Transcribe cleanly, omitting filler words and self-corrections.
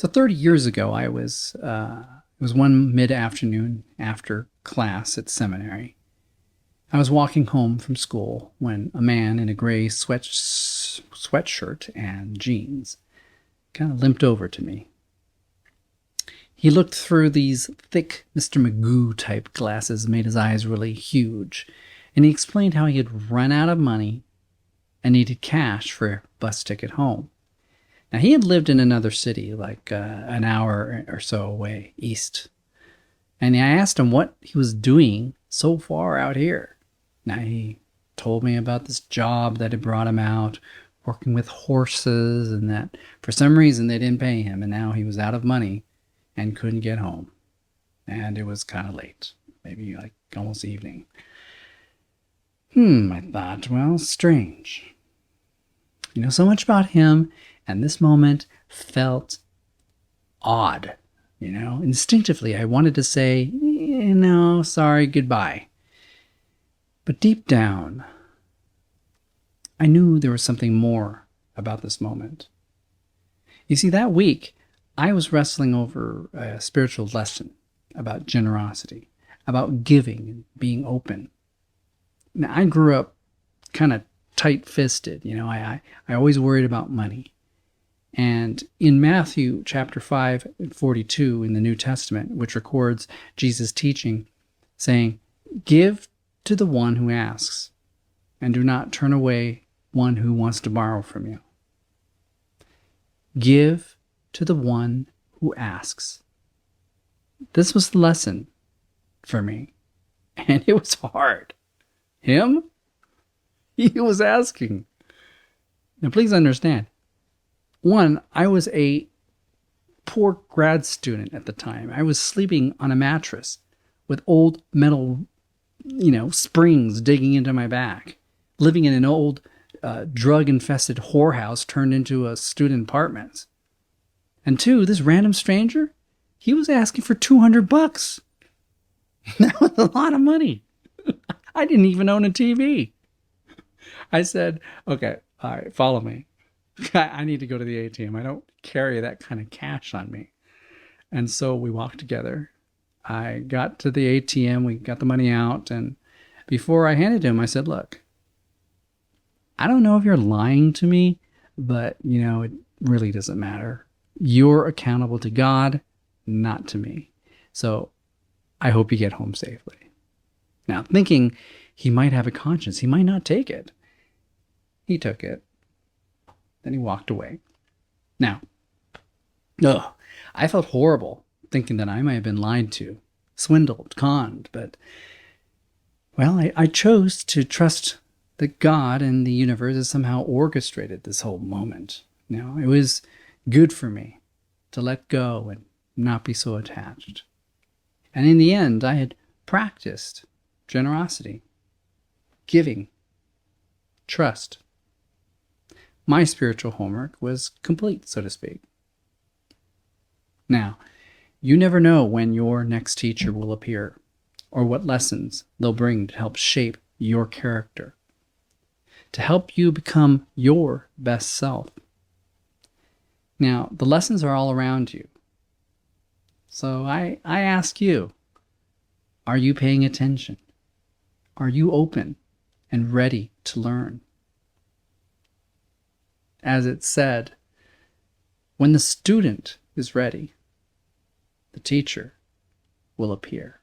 So 30 years ago, it was one mid-afternoon after class at seminary. I was walking home from school when a man in a gray sweatshirt and jeans kind of limped over to me. He looked through these thick Mr. Magoo type glasses, made his eyes really huge, and he explained how he had run out of money and needed cash for a bus ticket home. Now, he had lived in another city, like an hour or so away, east. And I asked him what he was doing so far out here. Now, he told me about this job that had brought him out, working with horses, and that for some reason they didn't pay him, and now he was out of money and couldn't get home. And it was kind of late, maybe like almost evening. I thought, well, strange. You know so much about him, and this moment felt odd. Instinctively, I wanted to say, no, sorry, goodbye. But deep down, I knew there was something more about this moment. You see, that week, I was wrestling over a spiritual lesson about generosity, about giving and being open. Now, I grew up kind of tight-fisted. I always worried about money. And in Matthew chapter 5 and 42 in the New Testament, which records Jesus' teaching, saying, "Give to the one who asks, and do not turn away one who wants to borrow from you." Give to the one who asks. This was the lesson for me, and it was hard. Him? He was asking. Now, please understand. One, I was a poor grad student at the time. I was sleeping on a mattress with old metal, springs digging into my back, living in an old drug-infested whorehouse turned into a student apartment. And two, this random stranger, he was asking for $200. That was a lot of money. I didn't even own a TV. I said, okay, all right, follow me. I need to go to the ATM. I don't carry that kind of cash on me. And so we walked together. I got to the ATM. We got the money out. And before I handed to him, I said, look, I don't know if you're lying to me, but, it really doesn't matter. You're accountable to God, not to me. So I hope you get home safely. Now, thinking he might have a conscience, he might not take it. He took it. Then he walked away. Now, I felt horrible thinking that I might have been lied to, swindled, conned, but, well, I chose to trust that God and the universe has somehow orchestrated this whole moment. It was good for me to let go and not be so attached. And in the end, I had practiced generosity, giving, trust. My spiritual homework was complete, so to speak. Now, you never know when your next teacher will appear or what lessons they'll bring to help shape your character, to help you become your best self. Now, the lessons are all around you. So I ask you, are you paying attention? Are you open and ready to learn? As it said, when the student is ready, the teacher will appear.